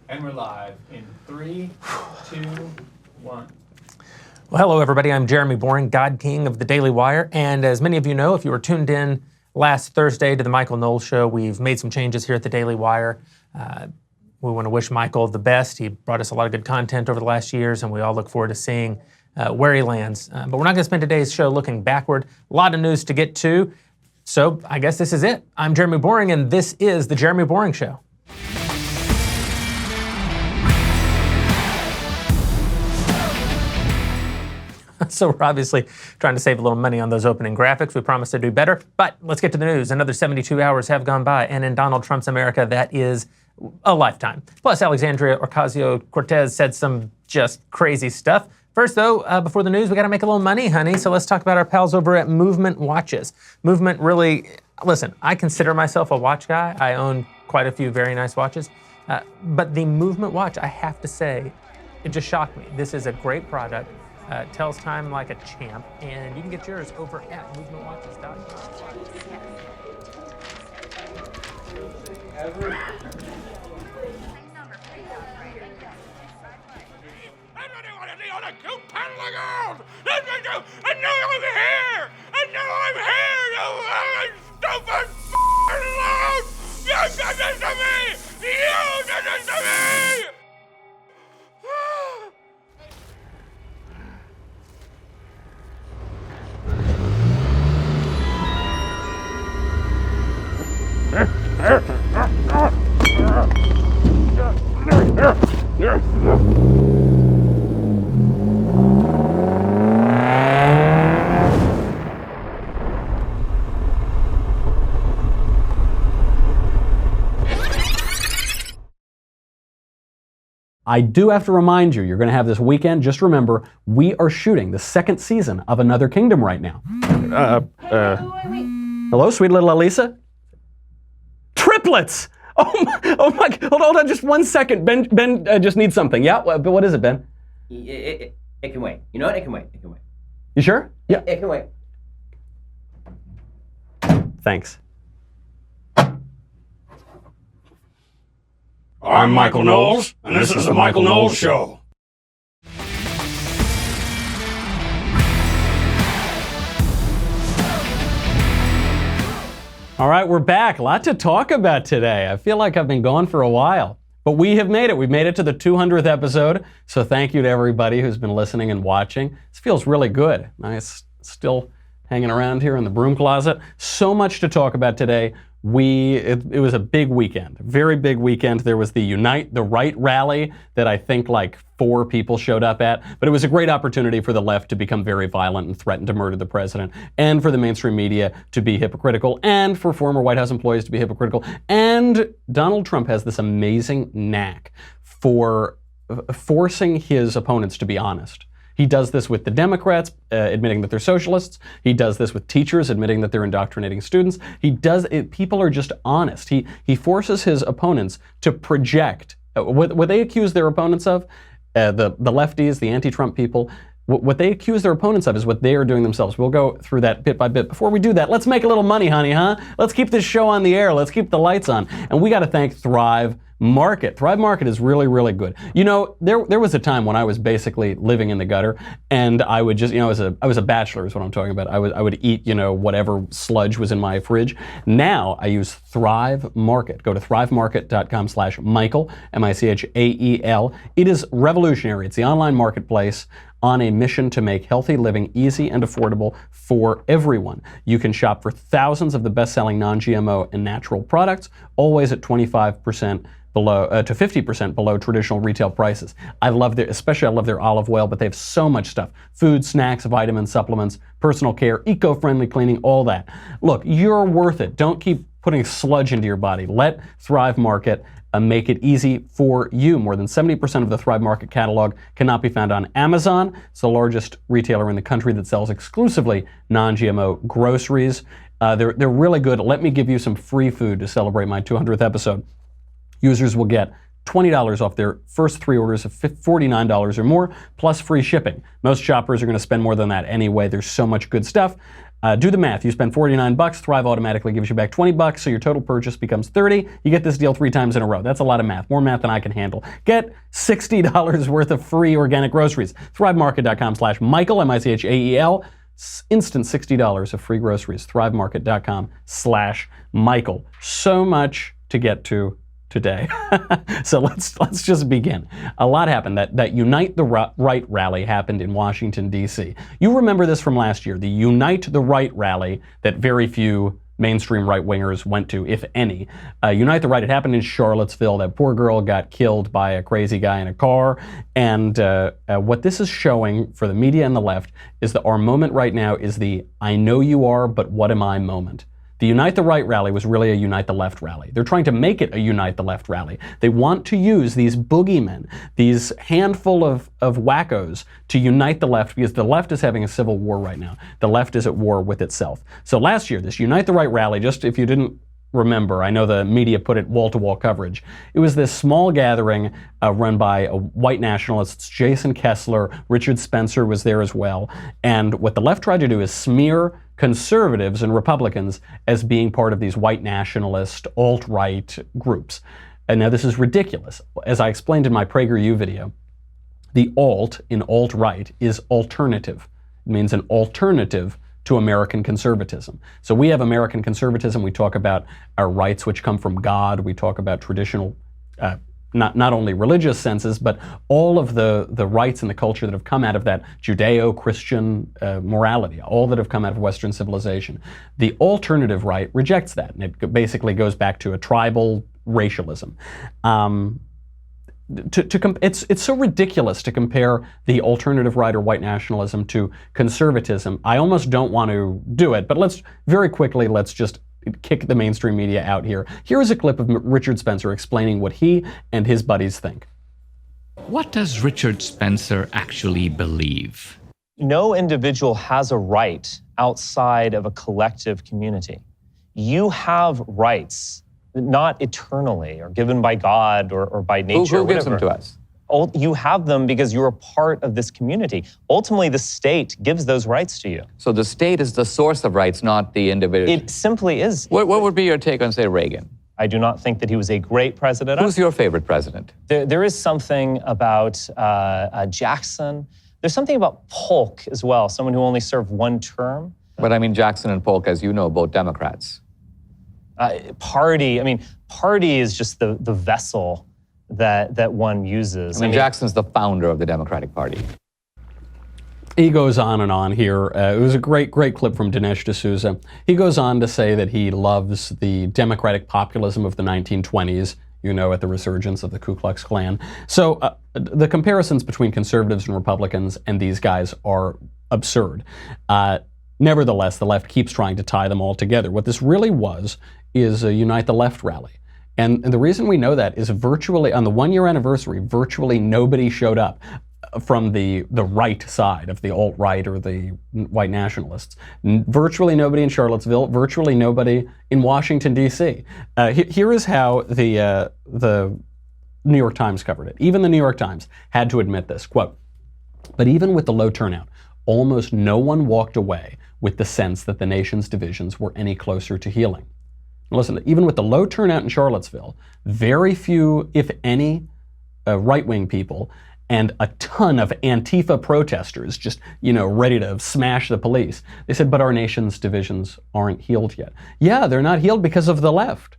And we're live in 3, 2, 1. Well, hello, everybody. I'm Jeremy Boring, God King of the Daily Wire. And as many of you know, if you were tuned in last Thursday to the Michael Knowles Show, we've made some changes here at the Daily Wire. We want to wish Michael the best. He brought us a lot of good content over the last years, and we all look forward to seeing where he lands. But we're not going to spend today's show looking backward. A lot of news to get to. So I guess this is it. I'm Jeremy Boring, and this is the Jeremy Boring Show. So we're obviously trying to save a little money on those opening graphics. We promised to do better, but let's get to the news. Another 72 hours have gone by, and in Donald Trump's America, that is a lifetime. Plus, Alexandria Ocasio-Cortez said some just crazy stuff. First, though, before the news, we got to make a little money, honey. So let's talk about our pals over at Movement Watches. Movement really, listen, I consider myself a watch guy. I own quite a few very nice watches. But the Movement watch, I have to say, it just shocked me. This is a great product. Tells time like a champ, and you can get yours over at movementwatches.com. I do have to remind you, you're going to have this weekend. Just remember, we are shooting the second season of Another Kingdom right now. Hello, sweet little Elisa? Triplets! Oh my, hold on just 1 second. Ben just needs something. Yeah, but what is it, Ben? It can wait. You know what? It can wait. It can wait. You sure? Yeah. It can wait. Thanks. I'm Michael Knowles, and this is the Michael Knowles Show. All right, we're back. A lot to talk about today. I feel like I've been gone for a while, but we have made it. We've made it to the 200th episode, so thank you to everybody who's been listening and watching. This feels really good. Nice, still hanging around here in the broom closet. So much to talk about today. It was a big weekend, very big weekend. There was the Unite the Right rally that I think like 4 people showed up at, but it was a great opportunity for the left to become very violent and threaten to murder the president, and for the mainstream media to be hypocritical, and for former White House employees to be hypocritical. And Donald Trump has this amazing knack for forcing his opponents to be honest. He does this with the Democrats, admitting that they're socialists. He does this with teachers, admitting that they're indoctrinating students. People are just honest. He forces his opponents to project what they accuse their opponents of, the lefties, the anti-Trump people. What they accuse their opponents of is what they are doing themselves. We'll go through that bit by bit. Before we do that, let's make a little money, honey, huh? Let's keep this show on the air. Let's keep the lights on. And we got to thank Thrive Market. Thrive Market is really, really good. You know, there was a time when I was basically living in the gutter, and I would just, I was a bachelor is what I'm talking about. I would eat, whatever sludge was in my fridge. Now I use Thrive Market. Go to thrivemarket.com/Michael, Michael. It is revolutionary. It's the online marketplace on a mission to make healthy living easy and affordable for everyone. You can shop for thousands of the best-selling non-GMO and natural products, always at 25% below to 50% below traditional retail prices. I love their olive oil, but they have so much stuff: food, snacks, vitamins, supplements, personal care, eco-friendly cleaning, all that. Look, you're worth it. Don't keep putting sludge into your body. Let Thrive Market make it easy for you. More than 70% of the Thrive Market catalog cannot be found on Amazon. It's the largest retailer in the country that sells exclusively non-GMO groceries. They're really good. Let me give you some free food to celebrate my 200th episode. Users will get $20 off their first 3 orders of $49 or more, plus free shipping. Most shoppers are going to spend more than that anyway. There's so much good stuff. Do the math. You spend $49, Thrive automatically gives you back $20, so your total purchase becomes $30. You get this deal 3 times in a row. That's a lot of math, more math than I can handle. Get $60 worth of free organic groceries. ThriveMarket.com/Michael, M-I-C-H-A-E-L. Instant $60 of free groceries. ThriveMarket.com/Michael. So much to get to today. So let's just begin. A lot happened. That Unite the Right rally happened in Washington, D.C. You remember this from last year, the Unite the Right rally that very few mainstream right-wingers went to, if any. Unite the Right, it happened in Charlottesville. That poor girl got killed by a crazy guy in a car. And what this is showing for the media and the left is that our moment right now is the I know you are, but what am I moment. The Unite the Right rally was really a Unite the Left rally. They're trying to make it a Unite the Left rally. They want to use these boogeymen, these handful of wackos, to unite the left, because the left is having a civil war right now. The left is at war with itself. So last year, this Unite the Right rally, just if you didn't remember, I know the media put it wall-to-wall coverage. It was this small gathering run by white nationalists, Jason Kessler, Richard Spencer was there as well. And what the left tried to do is smear conservatives and Republicans as being part of these white nationalist, alt-right groups. And now this is ridiculous. As I explained in my PragerU video, the alt in alt-right is alternative. It means an alternative to American conservatism. So we have American conservatism. We talk about our rights which come from God. We talk about traditional, not only religious senses, but all of the rights and the culture that have come out of that Judeo-Christian morality, all that have come out of Western civilization. The alternative right rejects that, and it basically goes back to a tribal racialism. It's so ridiculous to compare the alternative right or white nationalism to conservatism. I almost don't want to do it, but let's just kick the mainstream media out here. Here is a clip of Richard Spencer explaining what he and his buddies think. What does Richard Spencer actually believe? No individual has a right outside of a collective community. You have rights, not eternally or given by God or by nature. Who gives them to us? You have them because you're a part of this community. Ultimately, the state gives those rights to you. So the state is the source of rights, not the individual. It simply is. What would be your take on, say, Reagan? I do not think that he was a great president. Who's your favorite president? There is something about Jackson. There's something about Polk as well, someone who only served one term. But I mean, Jackson and Polk, as you know, both Democrats. Party is just the vessel that one uses. I mean, Jackson's the founder of the Democratic Party. He goes on and on here. It was a great clip from Dinesh D'Souza. He goes on to say that he loves the democratic populism of the 1920s, you know, at the resurgence of the Ku Klux Klan. So the comparisons between conservatives and Republicans and these guys are absurd. Nevertheless, the left keeps trying to tie them all together. What this really was is a Unite the Left rally. And the reason we know that is virtually, on the 1-year anniversary, virtually nobody showed up from the right side of the alt-right or the white nationalists. Virtually nobody in Charlottesville, virtually nobody in Washington, D.C. Here is how the New York Times covered it. Even the New York Times had to admit this, quote, "But even with the low turnout, almost no one walked away with the sense that the nation's divisions were any closer to healing." Listen, even with the low turnout in Charlottesville, very few, if any, right-wing people and a ton of Antifa protesters just, ready to smash the police. They said, but our nation's divisions aren't healed yet. Yeah, they're not healed because of the left.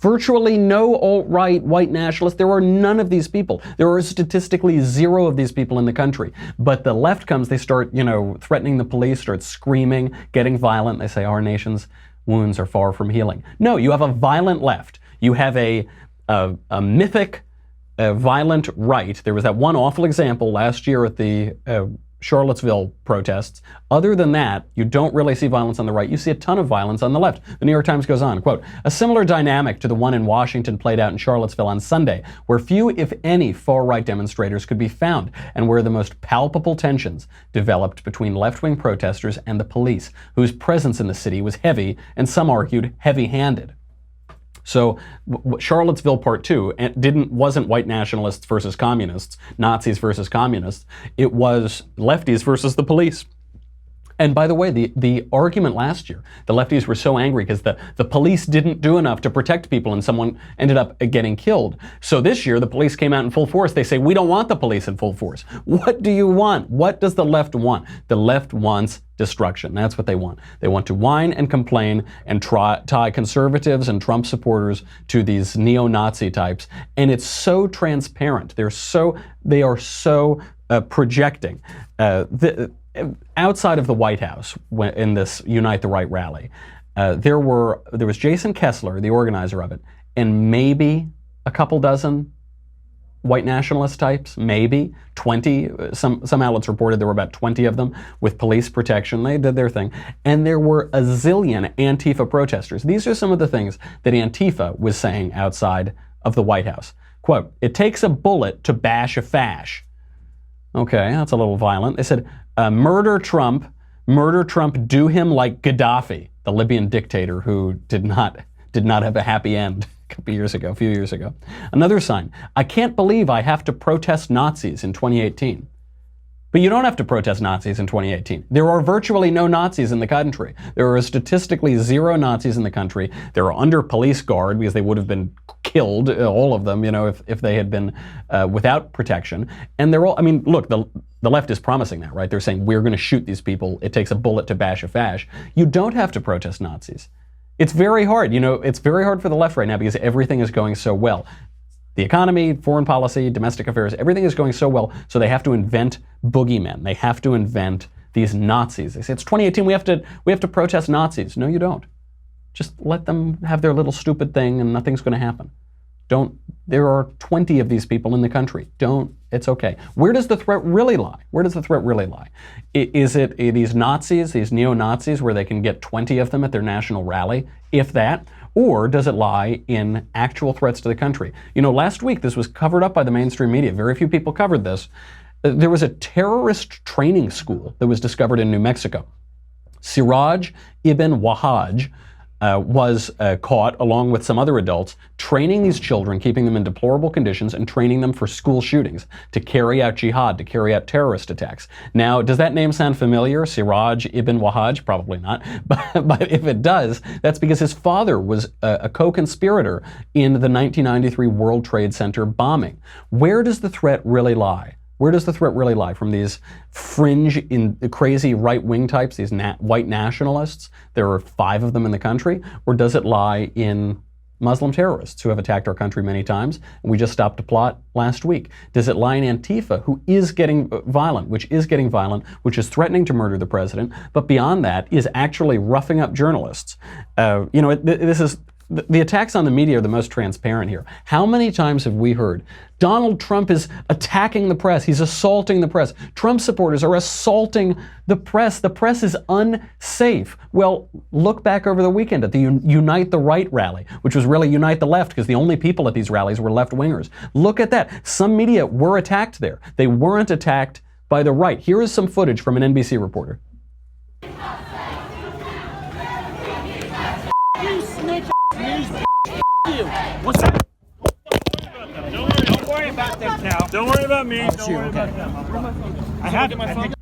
Virtually no alt-right white nationalists. There are none of these people. There are statistically zero of these people in the country. But the left comes, they start, threatening the police, start screaming, getting violent. They say our nation's wounds are far from healing. No, you have a violent left. You have a mythic, violent right. There was that one awful example last year at the Charlottesville protests. Other than that, you don't really see violence on the right. You see a ton of violence on the left. The New York Times goes on, quote, "A similar dynamic to the one in Washington played out in Charlottesville on Sunday, where few, if any, far-right demonstrators could be found, and where the most palpable tensions developed between left-wing protesters and the police, whose presence in the city was heavy, and some argued heavy-handed." So Charlottesville Part 2 wasn't white nationalists versus communists, Nazis versus communists. It was lefties versus the police. And by the way, the argument last year, the lefties were so angry because the police didn't do enough to protect people and someone ended up getting killed. So this year, the police came out in full force. They say, we don't want the police in full force. What do you want? What does the left want? The left wants destruction. That's what they want. They want to whine and complain and tie conservatives and Trump supporters to these neo-Nazi types. And it's so transparent. They are so projecting. Outside of the White House, in this Unite the Right rally, there was Jason Kessler, the organizer of it, and maybe a couple dozen white nationalist types, maybe 20. Some outlets reported there were about 20 of them with police protection. They did their thing. And there were a zillion Antifa protesters. These are some of the things that Antifa was saying outside of the White House. Quote, "It takes a bullet to bash a fash." Okay, that's a little violent. They said, murder Trump, do him like Gaddafi, the Libyan dictator who did not have a happy end a few years ago. Another sign, "I can't believe I have to protest Nazis in 2018. But you don't have to protest Nazis in 2018. There are virtually no Nazis in the country. There are statistically 0 Nazis in the country. They're under police guard because they would have been killed, all of them, if they had been without protection. And they're all, look, the left is promising that, right? They're saying, we're going to shoot these people. It takes a bullet to bash a fash. You don't have to protest Nazis. It's very hard. It's very hard for the left right now because everything is going so well. The economy, foreign policy, domestic affairs, everything is going so well, so they have to invent boogeymen. They have to invent these Nazis. They say, it's 2018, we have to protest Nazis. No, you don't. Just let them have their little stupid thing and nothing's going to happen. There are 20 of these people in the country. It's okay. Where does the threat really lie? Is it these Nazis, these neo-Nazis, where they can get 20 of them at their national rally, if that? Or does it lie in actual threats to the country? Last week, this was covered up by the mainstream media. Very few people covered this. There was a terrorist training school that was discovered in New Mexico. Siraj ibn Wahaj was caught, along with some other adults, training these children, keeping them in deplorable conditions, and training them for school shootings, to carry out jihad, to carry out terrorist attacks. Now, does that name sound familiar? Siraj ibn Wahaj? Probably not. But if it does, that's because his father was a co-conspirator in the 1993 World Trade Center bombing. Where does the threat really lie? Where does the threat really lie? From these fringe, crazy right-wing types, these white nationalists? There are 5 of them in the country. Or does it lie in Muslim terrorists who have attacked our country many times? And we just stopped a plot last week. Does it lie in Antifa, who is getting violent, which is threatening to murder the president, but beyond that is actually roughing up journalists? The attacks on the media are the most transparent here. How many times have we heard Donald Trump is attacking the press, he's assaulting the press, Trump supporters are assaulting the press is unsafe? Well, look back over the weekend at the Unite the Right rally, which was really Unite the Left, because the only people at these rallies were left-wingers. Look at that. Some media were attacked there. They weren't attacked by the right. Here is some footage from an NBC reporter. What's that? Don't worry about them now. Don't worry about me. Don't worry about them. I have my phone.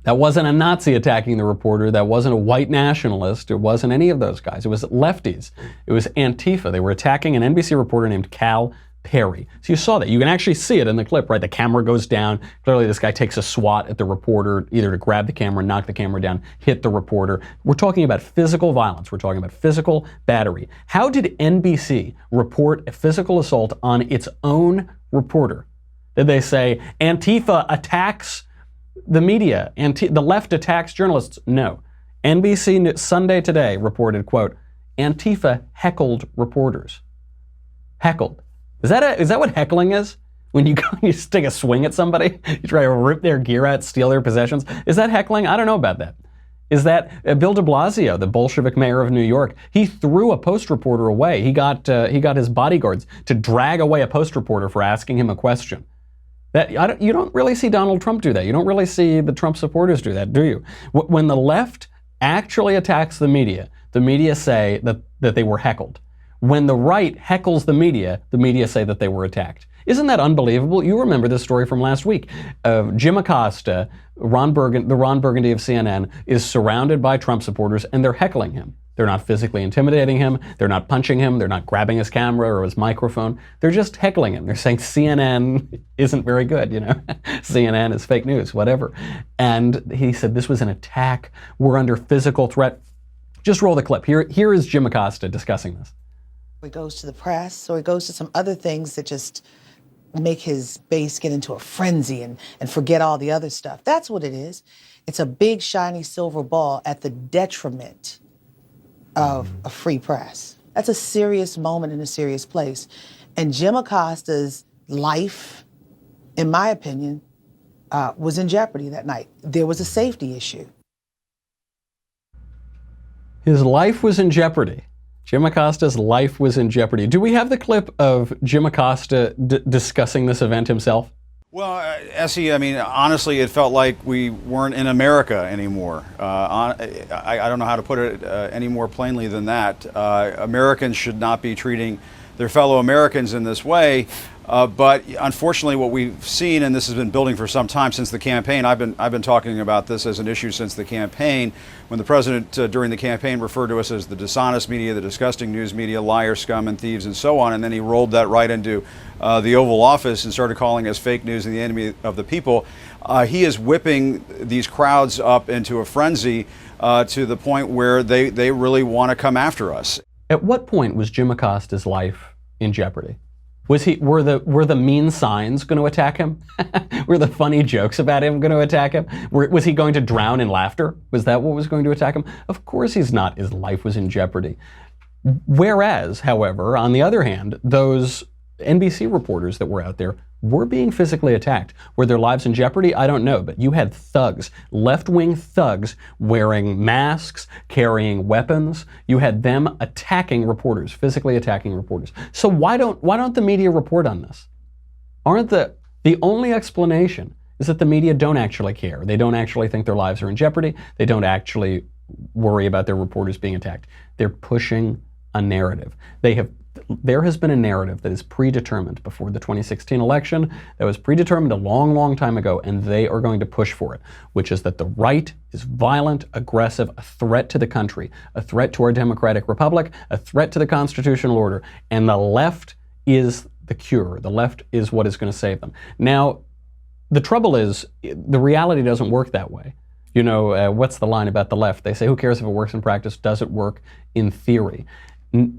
That wasn't a Nazi attacking the reporter. That wasn't a white nationalist. It wasn't any of those guys. It was lefties. It was Antifa. They were attacking an NBC reporter named Cal Perry. So you saw that. You can actually see it in the clip, right? The camera goes down. Clearly this guy takes a swat at the reporter, either to grab the camera, knock the camera down, hit the reporter. We're talking about physical violence. We're talking about physical battery. How did NBC report a physical assault on its own reporter? Did they say Antifa attacks the media? The left attacks journalists? No. NBC Sunday Today reported, quote, Antifa heckled reporters. Heckled. Is that what heckling is? When you just take a swing at somebody, you try to rip their gear out, steal their possessions? Is that heckling? I don't know about that. Is that Bill de Blasio, the Bolshevik mayor of New York? He threw a Post reporter away. He got his bodyguards to drag away a Post reporter for asking him a question. You don't really see Donald Trump do that. You don't really see the Trump supporters do that, do you? When the left actually attacks the media say that they were heckled. When the right heckles the media say that they were attacked. Isn't that unbelievable? You remember this story from last week. Jim Acosta, the Ron Burgundy of CNN, is surrounded by Trump supporters, and they're heckling him. They're not physically intimidating him. They're not punching him. They're not grabbing his camera or his microphone. They're just heckling him. They're saying CNN isn't very good, CNN is fake news, whatever. And he said this was an attack. We're under physical threat. Just roll the clip. Here is Jim Acosta discussing this. He goes to the press, or he goes to some other things that just make his base get into a frenzy and forget all the other stuff. That's what it is. It's a big, shiny silver ball at the detriment of a free press. That's a serious moment in a serious place. And Jim Acosta's life, in my opinion, was in jeopardy that night. There was a safety issue. His life was in jeopardy. Jim Acosta's life was in jeopardy. Do we have the clip of Jim Acosta discussing this event himself? Well, Essie, I mean, honestly, it felt like we weren't in America anymore. I don't know how to put it any more plainly than that. Americans should not be treating their fellow Americans in this way. But unfortunately, what we've seen, and this has been building for some time since the campaign, I've been talking about this as an issue since the campaign, when the president during the campaign referred to us as the dishonest media, the disgusting news media, liars, scum, and thieves, and so on, and then he rolled that right into the Oval Office and started calling us fake news and the enemy of the people. He is whipping these crowds up into a frenzy to the point where they really want to come after us. At what point was Jim Acosta's life in jeopardy? Were the mean signs going to attack him? Were the funny jokes about him going to attack him? Was he going to drown in laughter? Was that what was going to attack him? Of course he's not. His life was in jeopardy. Whereas, however, on the other hand, those NBC reporters that were out there were being physically attacked. Were their lives in jeopardy? I don't know, but you had thugs, left-wing thugs, wearing masks, carrying weapons. You had them attacking reporters, physically attacking reporters. So why don't the media report on this? Aren't the only explanation is that the media don't actually care. They don't actually think their lives are in jeopardy. They don't actually worry about their reporters being attacked. They're pushing a narrative. There has been a narrative that is predetermined before the 2016 election, that was predetermined a long, long time ago, and they are going to push for it, which is that the right is violent, aggressive, a threat to the country, a threat to our democratic republic, a threat to the constitutional order, and the left is the cure. The left is what is going to save them. Now, the trouble is, the reality doesn't work that way. What's the line about the left? They say, who cares if it works in practice? Does it work in theory?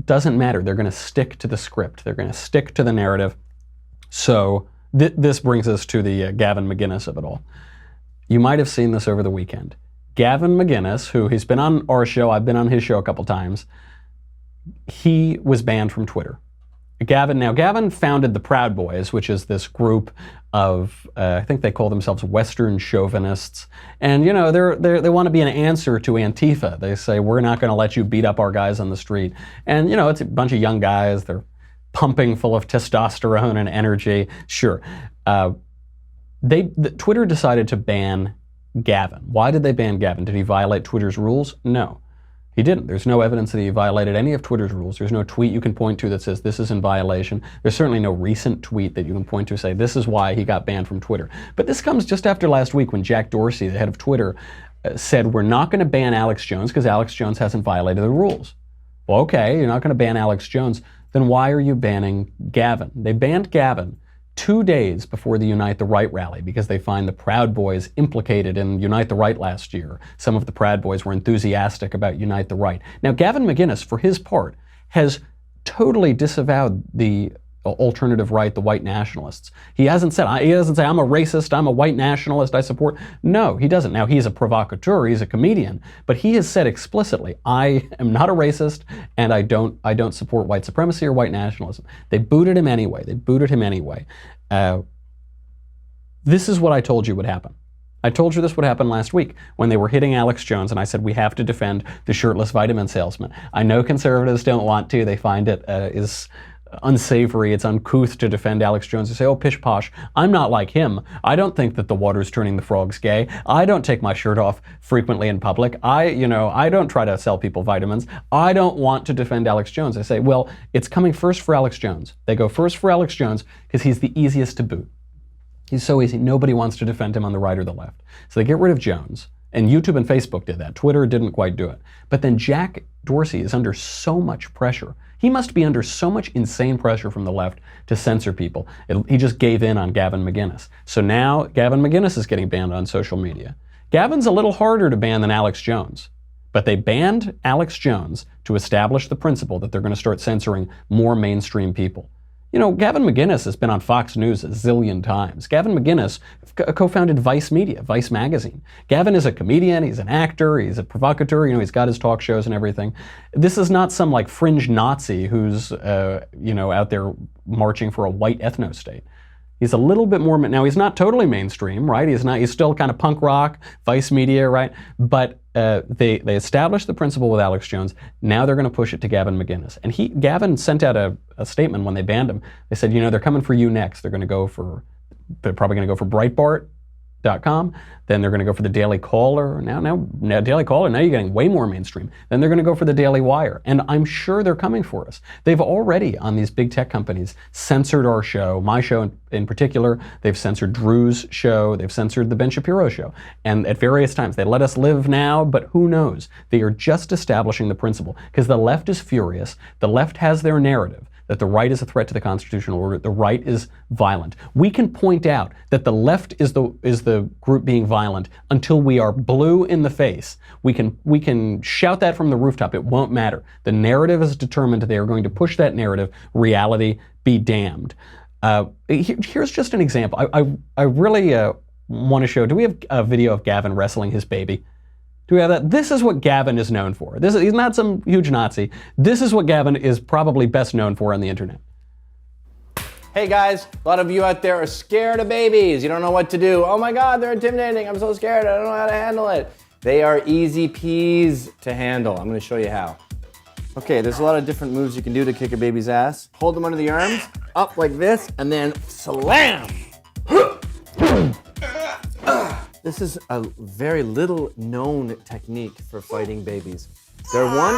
Doesn't matter. They're going to stick to the script. They're going to stick to the narrative. So this brings us to the Gavin McInnes of it all. You might have seen this over the weekend. Gavin McInnes, who he's been on our show, I've been on his show a couple times, he was banned from Twitter. Gavin founded the Proud Boys, which is this group of, I think they call themselves Western chauvinists. And, they want to be an answer to Antifa. They say, we're not going to let you beat up our guys on the street. And, it's a bunch of young guys. They're pumping full of testosterone and energy. Sure. Twitter decided to ban Gavin. Why did they ban Gavin? Did he violate Twitter's rules? No. He didn't. There's no evidence that he violated any of Twitter's rules. There's no tweet you can point to that says this is in violation. There's certainly no recent tweet that you can point to say this is why he got banned from Twitter. But this comes just after last week when Jack Dorsey, the head of Twitter, said we're not going to ban Alex Jones because Alex Jones hasn't violated the rules. Well, okay, you're not going to ban Alex Jones. Then why are you banning Gavin? They banned Gavin 2 days before the Unite the Right rally because they find the Proud Boys implicated in Unite the Right last year. Some of the Proud Boys were enthusiastic about Unite the Right. Now, Gavin McInnes, for his part, has totally disavowed the alternative right, the white nationalists. He doesn't say, I'm a racist, I'm a white nationalist, I support. No, he doesn't. Now, he's a provocateur, he's a comedian, but he has said explicitly, I am not a racist and I don't support white supremacy or white nationalism. They booted him anyway. This is what I told you would happen. I told you this would happen last week when they were hitting Alex Jones, and I said we have to defend the shirtless vitamin salesman. I know conservatives don't want to. They find it is unsavory, it's uncouth to defend Alex Jones. You say, oh, pish posh, I'm not like him. I don't think that the water's turning the frogs gay. I don't take my shirt off frequently in public. I don't try to sell people vitamins. I don't want to defend Alex Jones. I say, well, it's coming first for Alex Jones. They go first for Alex Jones because he's the easiest to boot. He's so easy. Nobody wants to defend him on the right or the left. So they get rid of Jones. And YouTube and Facebook did that. Twitter didn't quite do it. But then Jack Dorsey is under so much pressure. He must be under so much insane pressure from the left to censor people. He just gave in on Gavin McInnes. So now Gavin McInnes is getting banned on social media. Gavin's a little harder to ban than Alex Jones. But they banned Alex Jones to establish the principle that they're going to start censoring more mainstream people. You know, Gavin McInnes has been on Fox News a zillion times. Gavin McInnes co-founded Vice Media, Vice Magazine. Gavin is a comedian, he's an actor, he's a provocateur, he's got his talk shows and everything. This is not some like fringe Nazi who's, out there marching for a white ethno-state. He's a little bit more, now he's not totally mainstream, right? He's still kind of punk rock, Vice Media, right? But they established the principle with Alex Jones. Now they're going to push it to Gavin McInnes. And Gavin sent out a statement when they banned him. They said, they're coming for you next. They're probably going to go for Breitbart.com. Then they're going to go for the Daily Caller. Now Daily Caller, now you're getting way more mainstream. Then they're going to go for the Daily Wire. And I'm sure they're coming for us. They've already, on these big tech companies, censored our show, my show in particular. They've censored Drew's show. They've censored the Ben Shapiro show. And at various times, they let us live now, but who knows? They are just establishing the principle because the left is furious. The left has their narrative that the right is a threat to the constitutional order, the right is violent. We can point out that the left is the group being violent until we are blue in the face. We can shout that from the rooftop. It won't matter. The narrative is determined. They are going to push that narrative. Reality be damned. Here's just an example. I really want to show. Do we have a video of Gavin wrestling his baby? Do we have that? This is what Gavin is known for. He's not some huge Nazi. This is what Gavin is probably best known for on the internet. Hey guys, a lot of you out there are scared of babies. You don't know what to do. Oh my God, they're intimidating. I'm so scared. I don't know how to handle it. They are easy peas to handle. I'm gonna show you how. Okay, there's a lot of different moves you can do to kick a baby's ass. Hold them under the arms, up like this, and then slam. This is a very little known technique for fighting babies. Their one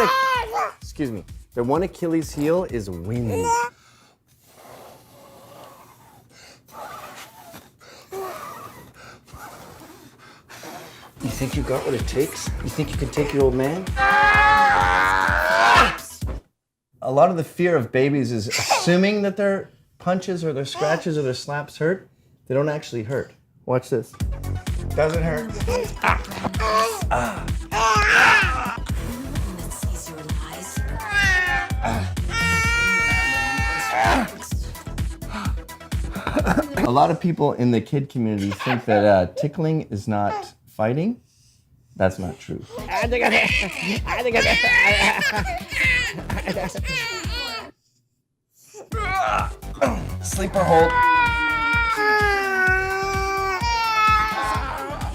Achilles heel is wind. You think you got what it takes? You think you can take your old man? A lot of the fear of babies is assuming that their punches or their scratches or their slaps hurt. They don't actually hurt. Watch this. Doesn't hurt. A lot of people in the kid community think that tickling is not fighting. That's not true. Sleeper hold.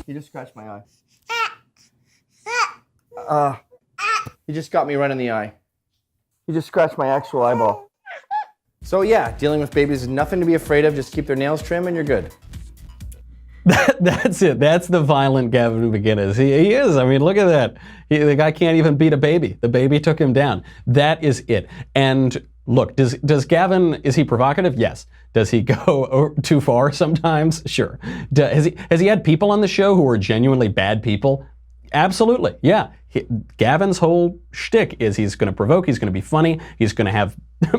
You just scratched my eye. You just got me right in the eye. You just scratched my actual eyeball. So yeah, dealing with babies is nothing to be afraid of. Just keep their nails trimmed and you're good. That's it. That's the violent Gavin McInnes. He is. I mean, look at that. The guy can't even beat a baby. The baby took him down. That is it. And look, does Gavin, is he provocative? Yes. Does he go too far sometimes? Sure. Has he had people on the show who are genuinely bad people? Absolutely. Yeah. Gavin's whole shtick is he's going to provoke, he's going to be funny, he's going to have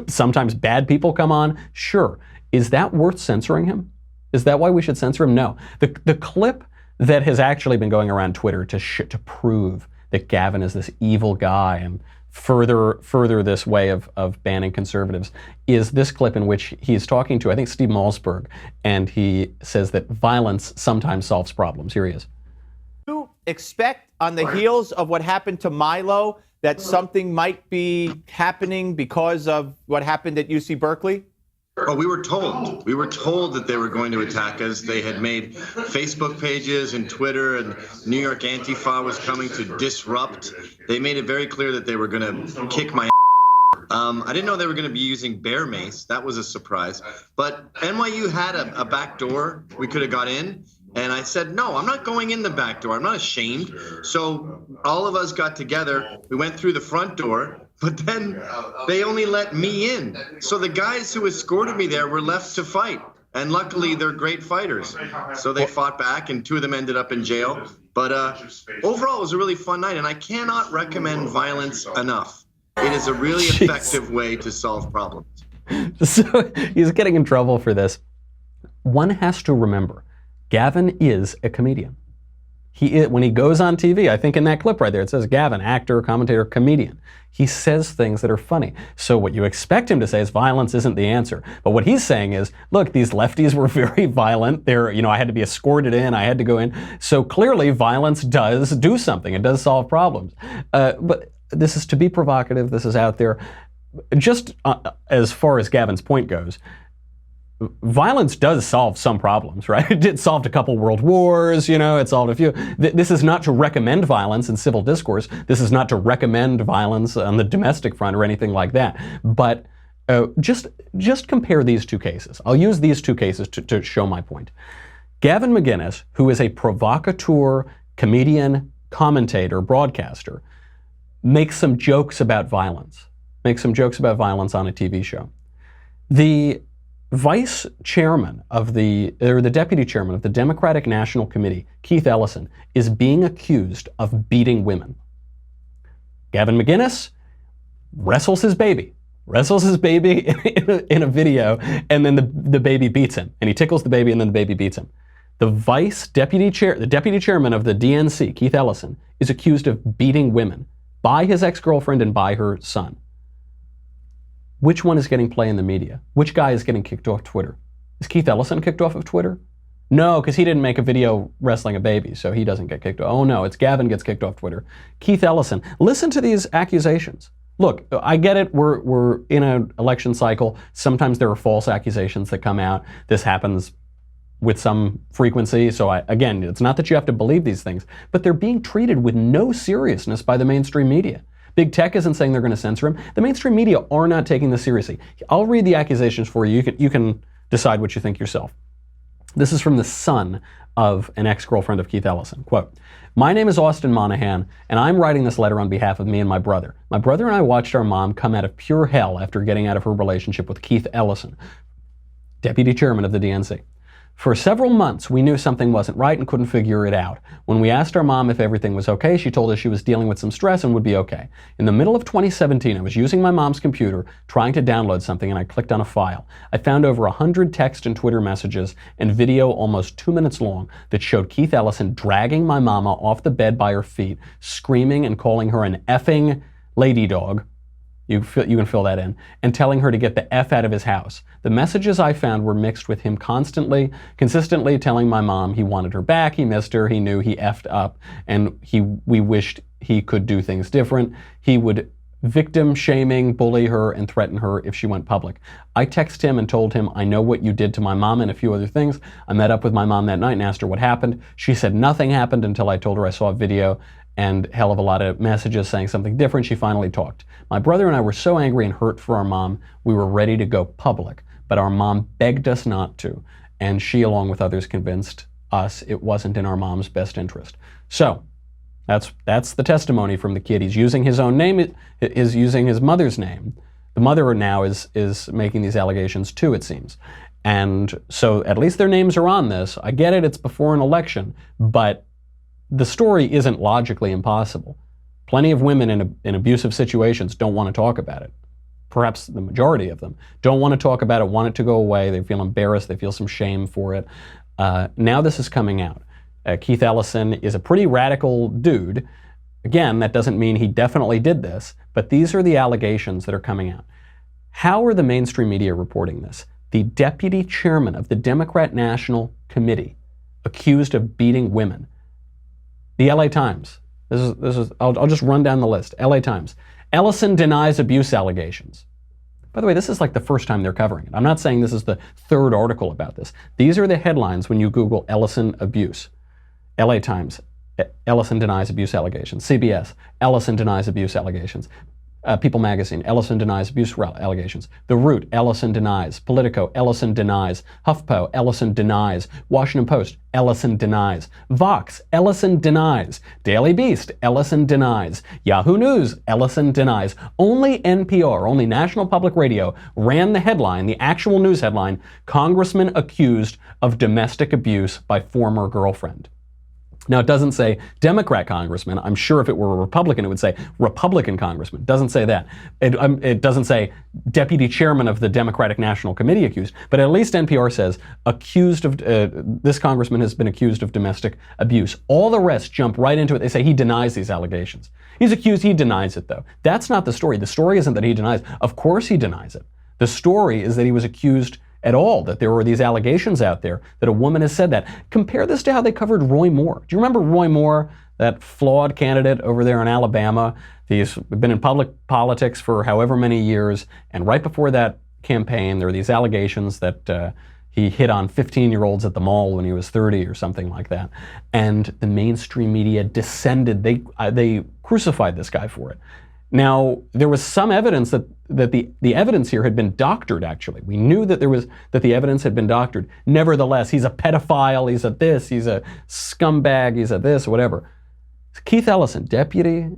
sometimes bad people come on. Sure. Is that worth censoring him? Is that why we should censor him? No. The clip that has actually been going around Twitter to prove that Gavin is this evil guy and further this way of banning conservatives is this clip in which he's talking to, I think, Steve Malzberg, and he says that violence sometimes solves problems. Here he is. You expect on the heels of what happened to Milo that something might be happening because of what happened at UC Berkeley? Oh, we were told. We were told that they were going to attack us. They had made Facebook pages and Twitter, and New York Antifa was coming to disrupt. They made it very clear that they were going to kick my ass. I didn't know they were going to be using bear mace. That was a surprise. But NYU had a back door we could have got in. And I said, no, I'm not going in the back door. I'm not ashamed. So all of us got together. We went through the front door, but then they only let me in. So the guys who escorted me there were left to fight. And luckily, they're great fighters. So they fought back, and 2 of them ended up in jail. But overall, it was a really fun night, and I cannot recommend violence enough. It is a really effective way to solve problems. So he's getting in trouble for this. One has to remember, Gavin is a comedian. When he goes on TV, I think in that clip right there, it says Gavin, actor, commentator, comedian. He says things that are funny. So what you expect him to say is violence isn't the answer. But what he's saying is, look, these lefties were very violent. I had to be escorted in. I had to go in. So clearly violence does do something. It does solve problems. But this is to be provocative. This is out there. Just as far as Gavin's point goes, violence does solve some problems, right? It solved a couple world wars, it solved a few. This is not to recommend violence in civil discourse. This is not to recommend violence on the domestic front or anything like that. But just compare these two cases. I'll use these two cases to show my point. Gavin McInnes, who is a provocateur, comedian, commentator, broadcaster, makes some jokes about violence. Makes some jokes about violence on a TV show. The vice chairman or the deputy chairman of the Democratic National Committee, Keith Ellison, is being accused of beating women. Gavin McInnes wrestles his baby in a video, and then the baby beats him. And he tickles the baby, and then the baby beats him. The deputy chairman of the DNC, Keith Ellison, is accused of beating women by his ex-girlfriend and by her son. Which one is getting play in the media? Which guy is getting kicked off Twitter? Is Keith Ellison kicked off of Twitter? No, because he didn't make a video wrestling a baby, so he doesn't get kicked off. Oh no, it's Gavin gets kicked off Twitter. Keith Ellison. Listen to these accusations. Look, I get it. We're in an election cycle. Sometimes there are false accusations that come out. This happens with some frequency. So again, it's not that you have to believe these things, but they're being treated with no seriousness by the mainstream media. Big tech isn't saying they're going to censor him. The mainstream media are not taking this seriously. I'll read the accusations for you. You can decide what you think yourself. This is from the son of an ex-girlfriend of Keith Ellison. Quote, "My name is Austin Monahan, and I'm writing this letter on behalf of me and my brother. My brother and I watched our mom come out of pure hell after getting out of her relationship with Keith Ellison, deputy chairman of the DNC. For several months, we knew something wasn't right and couldn't figure it out. When we asked our mom if everything was okay, she told us she was dealing with some stress and would be okay. In the middle of 2017, I was using my mom's computer, trying to download something, and I clicked on a file. I found over 100 text and Twitter messages and video almost 2 minutes long that showed Keith Ellison dragging my mama off the bed by her feet, screaming and calling her an effing lady dog. You can fill that in, and telling her to get the F out of his house. The messages I found were mixed with him consistently telling my mom he wanted her back, he missed her, he knew he effed up, and we wished he could do things different. He would victim shaming, bully her, and threaten her if she went public. I texted him and told him, I know what you did to my mom and a few other things. I met up with my mom that night and asked her what happened. She said nothing happened until I told her I saw a video and hell of a lot of messages saying something different. She finally talked. My brother and I were so angry and hurt for our mom, we were ready to go public, but our mom begged us not to, and she, along with others, convinced us it wasn't in our mom's best interest." So, that's the testimony from the kid. He's using his own name, is using his mother's name. The mother now is making these allegations too, it seems. And so at least their names are on this. I get it, it's before an election, but the story isn't logically impossible. Plenty of women in abusive situations don't want to talk about it. Perhaps the majority of them don't want to talk about it, want it to go away. They feel embarrassed. They feel some shame for it. Now this is coming out. Keith Ellison is a pretty radical dude. Again, that doesn't mean he definitely did this, but these are the allegations that are coming out. How are the mainstream media reporting this? The deputy chairman of the Democrat National Committee accused of beating women. The LA Times. I'll just run down the list. LA Times. Ellison denies abuse allegations. By the way, this is like the first time they're covering it. I'm not saying this is the third article about this. These are the headlines when you Google Ellison abuse. LA Times. Ellison denies abuse allegations. CBS. Ellison denies abuse allegations. People Magazine, Ellison denies abuse allegations. The Root, Ellison denies. Politico, Ellison denies. HuffPo, Ellison denies. Washington Post, Ellison denies. Vox, Ellison denies. Daily Beast, Ellison denies. Yahoo News, Ellison denies. Only NPR, only National Public Radio, ran the headline, the actual news headline, Congressman accused of domestic abuse by former girlfriend. Now, it doesn't say Democrat congressman. I'm sure if it were a Republican, it would say Republican congressman. It doesn't say that. It doesn't say deputy chairman of the Democratic National Committee accused, but at least NPR says accused of, this congressman has been accused of domestic abuse. All the rest jump right into it. They say he denies these allegations. He's accused, he denies it though. That's not the story. The story isn't that he denies. Of course he denies it. The story is that he was accused at all, that there were these allegations out there that a woman has said that. Compare this to how they covered Roy Moore. Do you remember Roy Moore, that flawed candidate over there in Alabama? He's been in public politics for however many years, and right before that campaign, there were these allegations that he hit on 15-year-olds at the mall when he was 30 or something like that. And the mainstream media descended. They crucified this guy for it. Now, there was some evidence that the evidence here had been doctored, actually. We knew that the evidence had been doctored. Nevertheless, he's a pedophile, he's a this, he's a scumbag, he's a this, whatever. Keith Ellison, deputy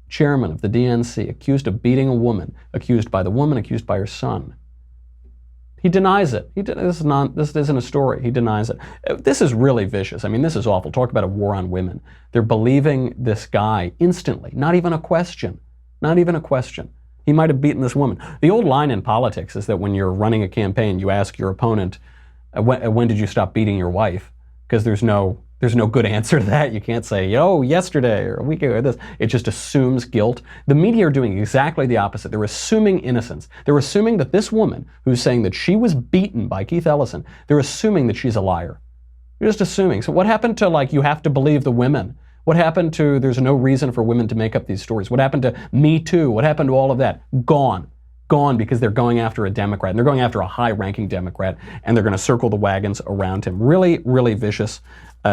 chairman of the DNC, accused of beating a woman, accused by the woman, accused by her son. He denies it. This isn't a story. He denies it. This is really vicious. I mean, this is awful. Talk about a war on women. They're believing this guy instantly. Not even a question. Not even a question. He might have beaten this woman. The old line in politics is that when you're running a campaign, you ask your opponent, when did you stop beating your wife? Because there's no good answer to that. You can't say, oh, yesterday or a week ago or this. It just assumes guilt. The media are doing exactly the opposite. They're assuming innocence. They're assuming that this woman who's saying that she was beaten by Keith Ellison, they're assuming that she's a liar. They're just assuming. So what happened to, like, you have to believe the women? What happened to there's no reason for women to make up these stories? What happened to Me Too? What happened to all of that? Gone. Gone, because they're going after a Democrat. And they're going after a high-ranking Democrat, and they're going to circle the wagons around him. Really, really vicious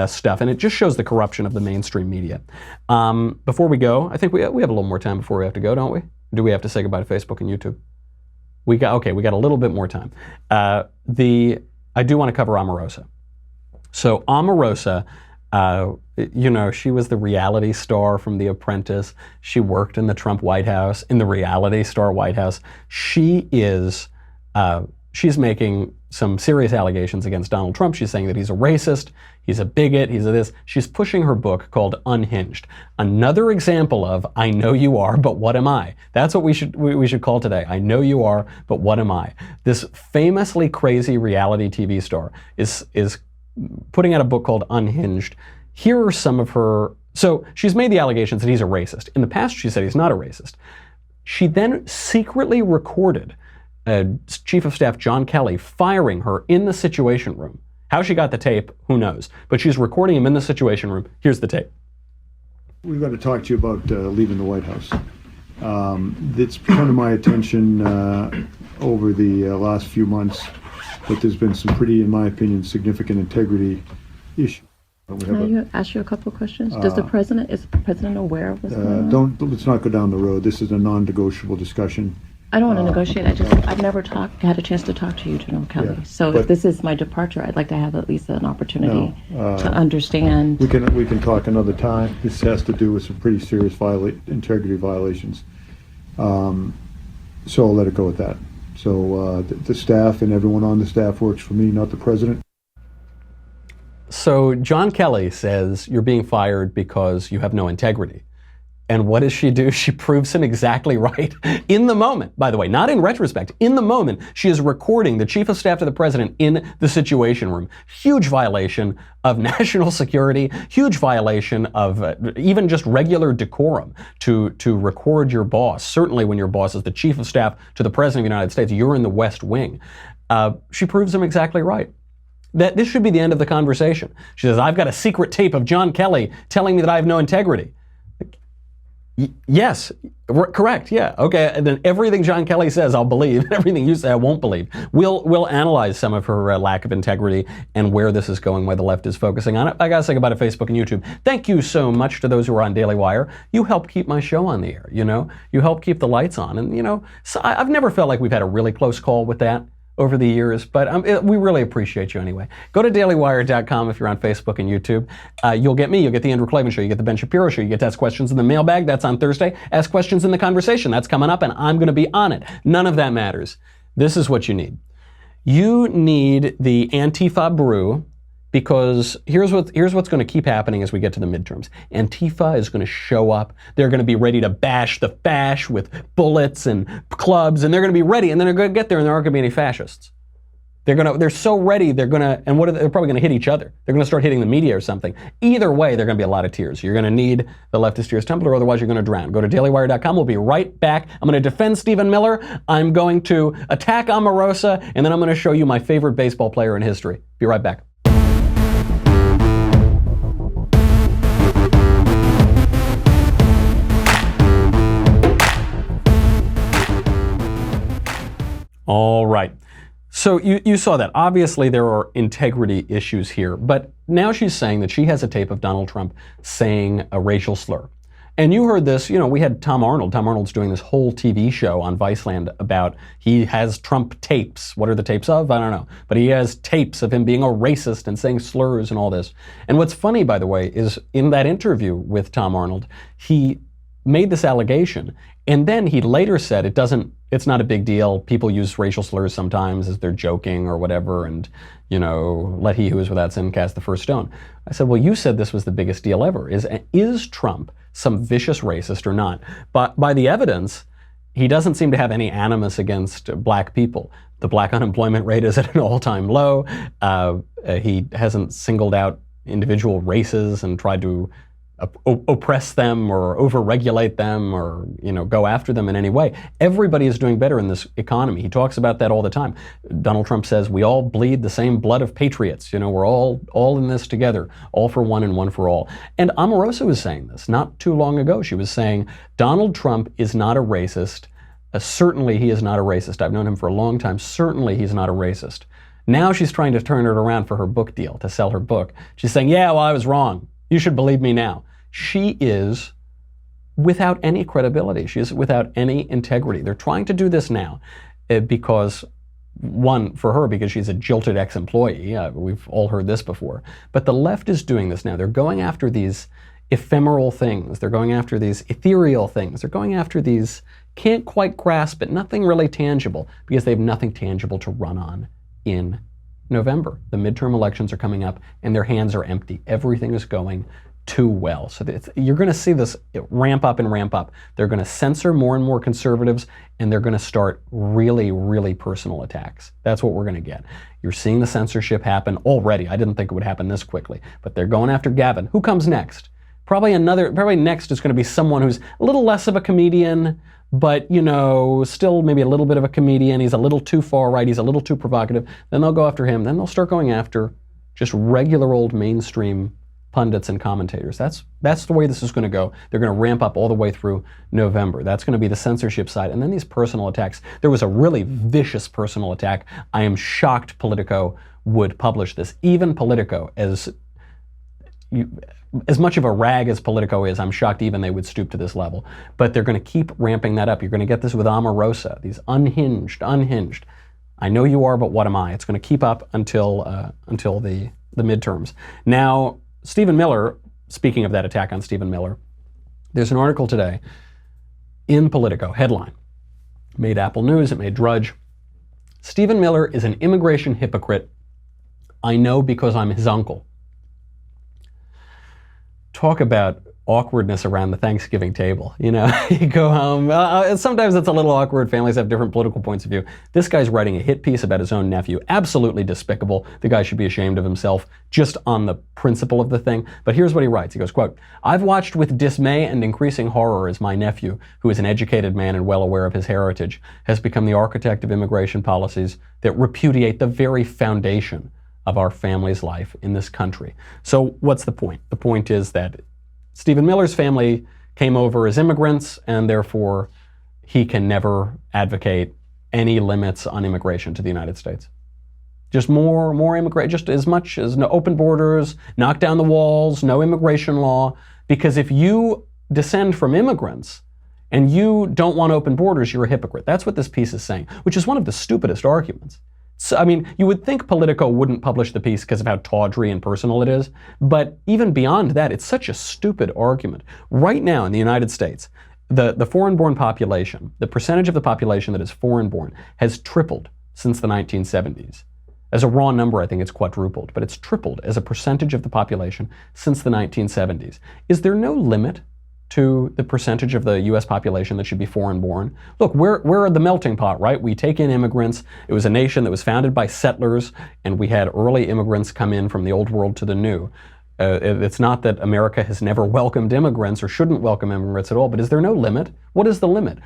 stuff. And it just shows the corruption of the mainstream media. Before we go, I think we have a little more time before we have to go, don't we? Do we have to say goodbye to Facebook and YouTube? We got a little bit more time. I do want to cover Omarosa. So Omarosa, she was the reality star from The Apprentice. She worked in the Trump White House, in the reality star White House. She's making some serious allegations against Donald Trump. She's saying that he's a racist, he's a bigot, he's a this. She's pushing her book called Unhinged. Another example of, I know you are, but what am I? That's what we should call today. I know you are, but what am I? This famously crazy reality TV star is putting out a book called Unhinged. Here are some of her... So she's made the allegations that he's a racist. In the past, she said he's not a racist. She then secretly recorded Chief of Staff John Kelly firing her in the Situation Room. How she got the tape, who knows? But she's recording him in the Situation Room. Here's the tape. We've got to talk to you about leaving the White House. It's come to my attention over the last few months that there's been some pretty, in my opinion, significant integrity issues. Can I ask you a couple of questions? Is the president aware of this? Let's not go down the road. This is a non-negotiable discussion. I don't want to negotiate. I've never had a chance to talk to you, General Kelly. Yeah, so if this is my departure, I'd like to have at least an opportunity to understand. We can talk another time. This has to do with some pretty serious integrity violations. So I'll let it go at that. So the staff and everyone on the staff works for me, not the president. So John Kelly says you're being fired because you have no integrity. And what does she do? She proves him exactly right in the moment. By the way, not in retrospect. In the moment, she is recording the Chief of Staff to the President in the Situation Room. Huge violation of national security, huge violation of even just regular decorum to record your boss. Certainly when your boss is the Chief of Staff to the President of the United States, you're in the West Wing. She proves him exactly right. That this should be the end of the conversation. She says, I've got a secret tape of John Kelly telling me that I have no integrity. Yes, correct. Yeah. Okay. And then everything John Kelly says, I'll believe. Everything you say, I won't believe. We'll analyze some of her lack of integrity and where this is going, where the left is focusing on it. I gotta say about it, Facebook and YouTube. Thank you so much to those who are on Daily Wire. You help keep my show on the air. You know, you help keep the lights on, and you know, so I've never felt like we've had a really close call with that over the years, but we really appreciate you anyway. Go to dailywire.com if you're on Facebook and YouTube. You'll get me, you'll get the Andrew Klavan Show, you get the Ben Shapiro Show, you get to ask questions in the mailbag, that's on Thursday. Ask questions in the conversation, that's coming up, and I'm gonna be on it. None of that matters. This is what you need. You need the Antifa brew, because here's what's going to keep happening as we get to the midterms. Antifa is going to show up. They're going to be ready to bash the fash with bullets and clubs, and they're going to be ready, and then they're going to get there, and there aren't going to be any fascists. They're so ready, they're probably going to hit each other. They're going to start hitting the media or something. Either way, there are going to be a lot of tears. You're going to need the leftist tears template, or otherwise you're going to drown. Go to dailywire.com. We'll be right back. I'm going to defend Stephen Miller. I'm going to attack Omarosa, and then I'm going to show you my favorite baseball player in history. Be right back. All right. So you saw that. Obviously, there are integrity issues here, but now she's saying that she has a tape of Donald Trump saying a racial slur. And you heard this, you know, we had Tom Arnold. Tom Arnold's doing this whole TV show on Viceland about he has Trump tapes. What are the tapes of? I don't know. But he has tapes of him being a racist and saying slurs and all this. And what's funny, by the way, is in that interview with Tom Arnold, he made this allegation, and then he later said it's not a big deal. People use racial slurs sometimes as they're joking or whatever, and, you know, let he who is without sin cast the first stone. I said, well, you said this was the biggest deal ever. Is Trump some vicious racist or not? But by the evidence, he doesn't seem to have any animus against black people. The black unemployment rate is at an all-time low. He hasn't singled out individual races and tried to oppress them or overregulate them or, you know, go after them in any way. Everybody is doing better in this economy. He talks about that all the time. Donald Trump says we all bleed the same blood of patriots. You know, we're all in this together, all for one and one for all. And Omarosa was saying this not too long ago. She was saying Donald Trump is not a racist. Certainly he is not a racist. I've known him for a long time. Certainly he's not a racist. Now she's trying to turn it around for her book deal, to sell her book. She's saying, yeah, well, I was wrong. You should believe me now. She is without any credibility. She is without any integrity. They're trying to do this now because, one, for her, because she's a jilted ex-employee. We've all heard this before. But the left is doing this now. They're going after these ephemeral things. They're going after these ethereal things. They're going after these can't quite grasp it, nothing really tangible, because they have nothing tangible to run on in November. The midterm elections are coming up, and their hands are empty. Everything is going too well. So you're going to see this ramp up and ramp up. They're going to censor more and more conservatives, and they're going to start really, really personal attacks. That's what we're going to get. You're seeing the censorship happen already. I didn't think it would happen this quickly, but they're going after Gavin. Who comes next? Probably next is going to be someone who's a little less of a comedian, but, you know, still maybe a little bit of a comedian. He's a little too far right. He's a little too provocative. Then they'll go after him. Then they'll start going after just regular old mainstream pundits and commentators. That's the way this is going to go. They're going to ramp up all the way through November. That's going to be the censorship side. And then these personal attacks. There was a really vicious personal attack. I am shocked Politico would publish this. Even Politico, as much of a rag as Politico is, I'm shocked even they would stoop to this level. But they're going to keep ramping that up. You're going to get this with Omarosa, these unhinged. I know you are, but what am I? It's going to keep up until the midterms. Now, Stephen Miller, speaking of that attack on Stephen Miller, there's an article today in Politico, headline. It made Apple News, it made Drudge. Stephen Miller is an immigration hypocrite. I know because I'm his uncle. Talk about awkwardness around the Thanksgiving table. You know, you go home. Sometimes it's a little awkward. Families have different political points of view. This guy's writing a hit piece about his own nephew. Absolutely despicable. The guy should be ashamed of himself just on the principle of the thing. But here's what he writes. He goes, quote, "I've watched with dismay and increasing horror as my nephew, who is an educated man and well aware of his heritage, has become the architect of immigration policies that repudiate the very foundation of our family's life in this country." So what's the point? The point is that Stephen Miller's family came over as immigrants, and therefore he can never advocate any limits on immigration to the United States. Just more immigration, just as much as no open borders, knock down the walls, no immigration law. Because if you descend from immigrants and you don't want open borders, you're a hypocrite. That's what this piece is saying, which is one of the stupidest arguments. So, I mean, you would think Politico wouldn't publish the piece because of how tawdry and personal it is, but even beyond that, it's such a stupid argument. Right now in the United States, the foreign-born population, the percentage of the population that is foreign-born, has tripled since the 1970s. As a raw number, I think it's quadrupled, but it's tripled as a percentage of the population since the 1970s. Is there no limit to the percentage of the U.S. population that should be foreign-born? Look, we're the melting pot, right? We take in immigrants. It was a nation that was founded by settlers, and we had early immigrants come in from the old world to the new. It's not that America has never welcomed immigrants or shouldn't welcome immigrants at all, but is there no limit? What is the limit?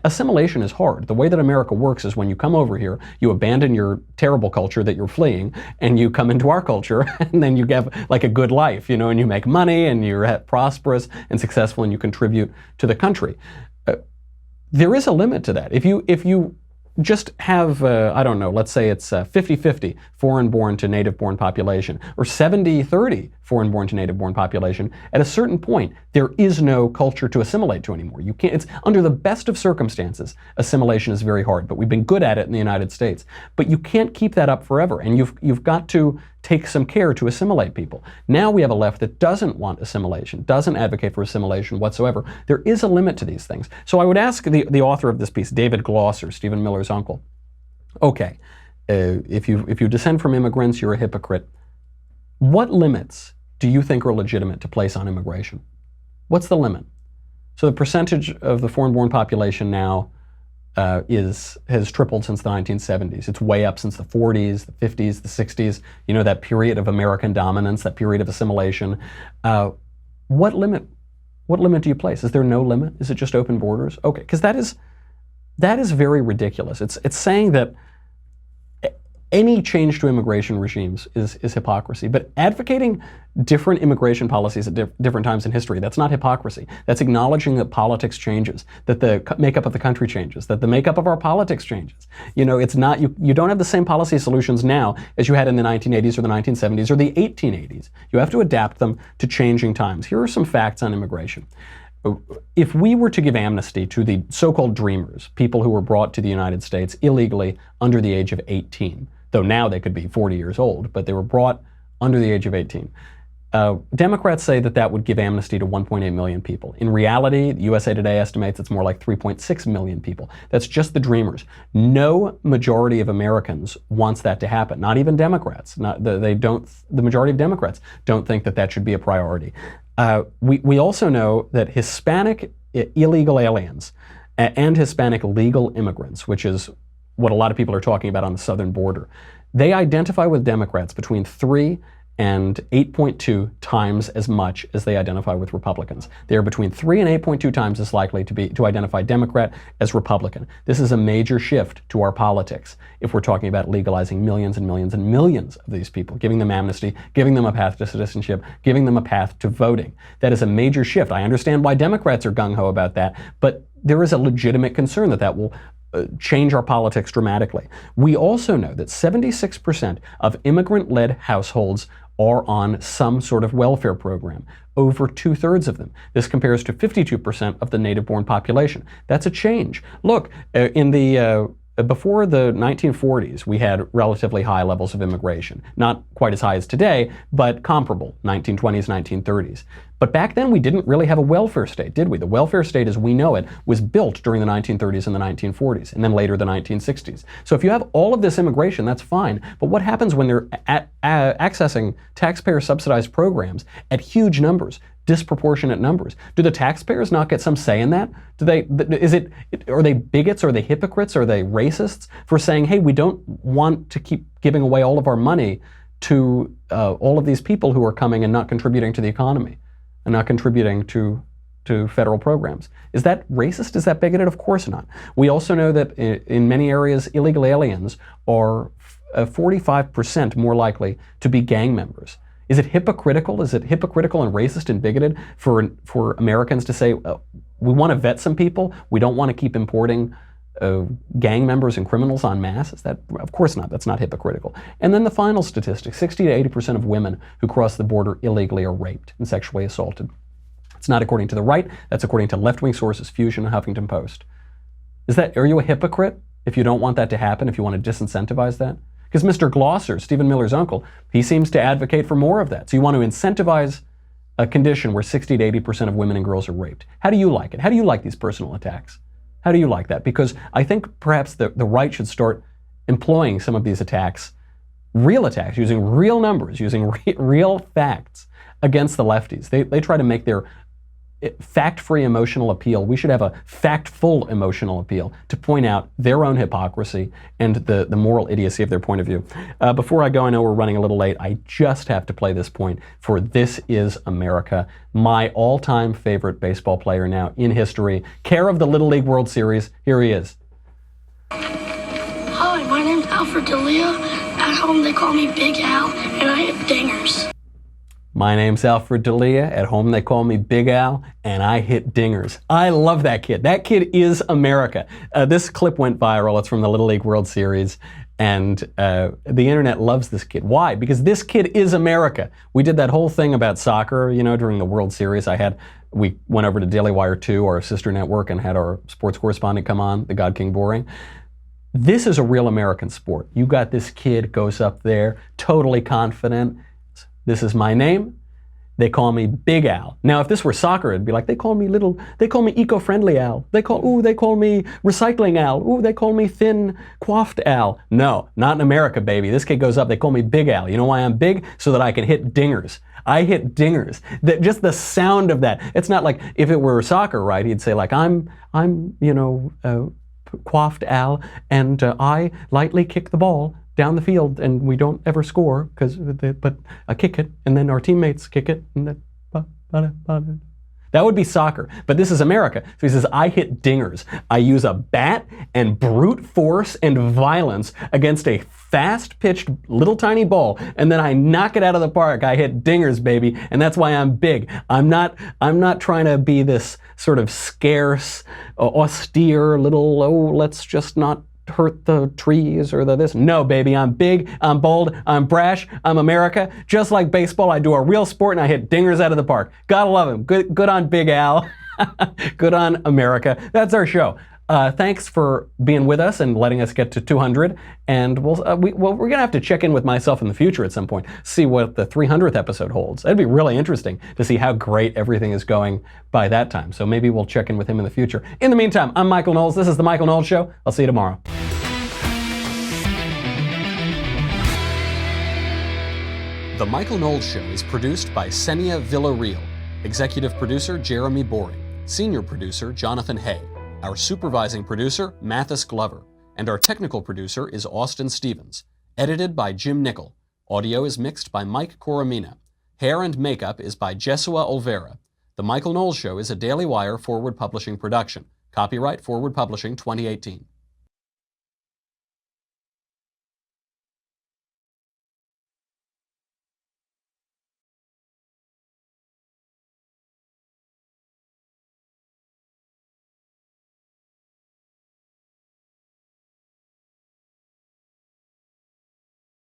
Assimilation is hard. The way that America works is when you come over here, you abandon your terrible culture that you're fleeing, and you come into our culture, and then you have like a good life, and you make money, and you're prosperous and successful, and you contribute to the country. There is a limit to that. If you just have, I don't know, let's say it's 50-50 foreign-born to native-born population, or 70-30 foreign-born to native-born population, at a certain point, there is no culture to assimilate to anymore. You can't, it's under the best of circumstances, assimilation is very hard, but we've been good at it in the United States. But you can't keep that up forever, and you've got to take some care to assimilate people. Now we have a left that doesn't want assimilation, doesn't advocate for assimilation whatsoever. There is a limit to these things. So I would ask the author of this piece, David Glosser, Stephen Miller's uncle, okay, if you descend from immigrants, you're a hypocrite. What limits do you think are legitimate to place on immigration? What's the limit? So the percentage of the foreign-born population now has tripled since the 1970s. It's way up since the 40s, the 50s, the 60s, that period of American dominance, that period of assimilation. What limit do you place? Is there no limit? Is it just open borders? Okay, because that is very ridiculous. It's saying that any change to immigration regimes is hypocrisy. But advocating different immigration policies at different times in history, that's not hypocrisy. That's acknowledging that politics changes, that the makeup of the country changes, that the makeup of our politics changes. It's not, you don't have the same policy solutions now as you had in the 1980s or the 1970s or the 1880s. You have to adapt them to changing times. Here are some facts on immigration. If we were to give amnesty to the so-called dreamers, people who were brought to the United States illegally under the age of 18, though now they could be 40 years old, but they were brought under the age of 18. Democrats say that would give amnesty to 1.8 million people. In reality, USA Today estimates it's more like 3.6 million people. That's just the dreamers. No majority of Americans wants that to happen. Not even Democrats. The majority of Democrats don't think that should be a priority. We also know that Hispanic illegal aliens and Hispanic legal immigrants, which is what a lot of people are talking about on the southern border, they identify with Democrats between 3 and 8.2 times as much as they identify with Republicans. They are between 3 and 8.2 times as likely to identify Democrat as Republican. This is a major shift to our politics if we're talking about legalizing millions and millions and millions of these people, giving them amnesty, giving them a path to citizenship, giving them a path to voting. That is a major shift. I understand why Democrats are gung-ho about that, but there is a legitimate concern that will change our politics dramatically. We also know that 76% of immigrant-led households are on some sort of welfare program, over 2/3 of them. This compares to 52% of the native-born population. That's a change. Look, before the 1940s, we had relatively high levels of immigration. Not quite as high as today, but comparable, 1920s, 1930s. But back then, we didn't really have a welfare state, did we? The welfare state as we know it was built during the 1930s and the 1940s, and then later the 1960s. So if you have all of this immigration, that's fine. But what happens when they're accessing taxpayer-subsidized programs at huge numbers, disproportionate numbers? Do the taxpayers not get some say in that? Are they bigots? Are they hypocrites? Are they racists for saying, hey, we don't want to keep giving away all of our money to all of these people who are coming and not contributing to the economy and not contributing to federal programs? Is that racist? Is that bigoted? Of course not. We also know that in many areas, illegal aliens are 45% more likely to be gang members. Is it hypocritical? Is it hypocritical and racist and bigoted for Americans to say, we want to vet some people, we don't want to keep importing gang members and criminals en masse? Is that? Of course not. That's not hypocritical. And then the final statistic, 60 to 80% of women who cross the border illegally are raped and sexually assaulted. It's not according to the right. That's according to left-wing sources, Fusion and Huffington Post. Are you a hypocrite if you don't want that to happen, if you want to disincentivize that? Because Mr. Glosser, Stephen Miller's uncle, he seems to advocate for more of that. So you want to incentivize a condition where 60 to 80% of women and girls are raped. How do you like it? How do you like these personal attacks? How do you like that? Because I think perhaps the right should start employing some of these attacks, real attacks, using real numbers, using real facts against the lefties. They try to make their fact-free emotional appeal. We should have a fact-full emotional appeal to point out their own hypocrisy and the moral idiocy of their point of view. Before I go, I know we're running a little late. I just have to play this point for This Is America, my all-time favorite baseball player now in history, care of the Little League World Series. Here he is. Hi, my name's Alfred D'Elia. At home they call me Big Al, and I hit dingers. My name's Alfred D'Elia. At home they call me Big Al, and I hit dingers. I love that kid. That kid is America. This clip went viral. It's from the Little League World Series, and the internet loves this kid. Why? Because this kid is America. We did that whole thing about soccer, during the World Series. We went over to Daily Wire 2, our sister network, and had our sports correspondent come on, the God King Boring. This is a real American sport. You got this kid, goes up there, totally confident. This is my name. They call me Big Al. Now, if this were soccer, it'd be like, they call me eco-friendly Al. They call me recycling Al. Ooh, they call me thin, coiffed Al. No, not in America, baby. This kid goes up, they call me Big Al. You know why I'm big? So that I can hit dingers. I hit dingers. Just the sound of that. It's not like if it were soccer, right? He'd say like, I'm coiffed Al, and I lightly kick the ball down the field, and we don't ever score but I kick it, and then our teammates kick it, and then that would be soccer. But this is America. So he says, I hit dingers. I use a bat and brute force and violence against a fast-pitched little tiny ball, and then I knock it out of the park. I hit dingers, baby, and that's why I'm big. I'm not trying to be this sort of scarce, austere little, let's just not hurt the trees or this. No, baby, I'm big, I'm bold, I'm brash, I'm America. Just like baseball, I do a real sport and I hit dingers out of the park. Gotta love him. Good on Big Al. Good on America. That's our show. Thanks for being with us and letting us get to 200. And we're going to have to check in with myself in the future at some point, see what the 300th episode holds. It'd be really interesting to see how great everything is going by that time. So maybe we'll check in with him in the future. In the meantime, I'm Michael Knowles. This is The Michael Knowles Show. I'll see you tomorrow. The Michael Knowles Show is produced by Senia Villarreal. Executive producer, Jeremy Boring. Senior producer, Jonathan Hay. Our supervising producer, Mathis Glover. And our technical producer is Austin Stevens. Edited by Jim Nickel. Audio is mixed by Mike Coromina. Hair and makeup is by Jesua Olvera. The Michael Knowles Show is a Daily Wire Forward Publishing production. Copyright Forward Publishing 2018.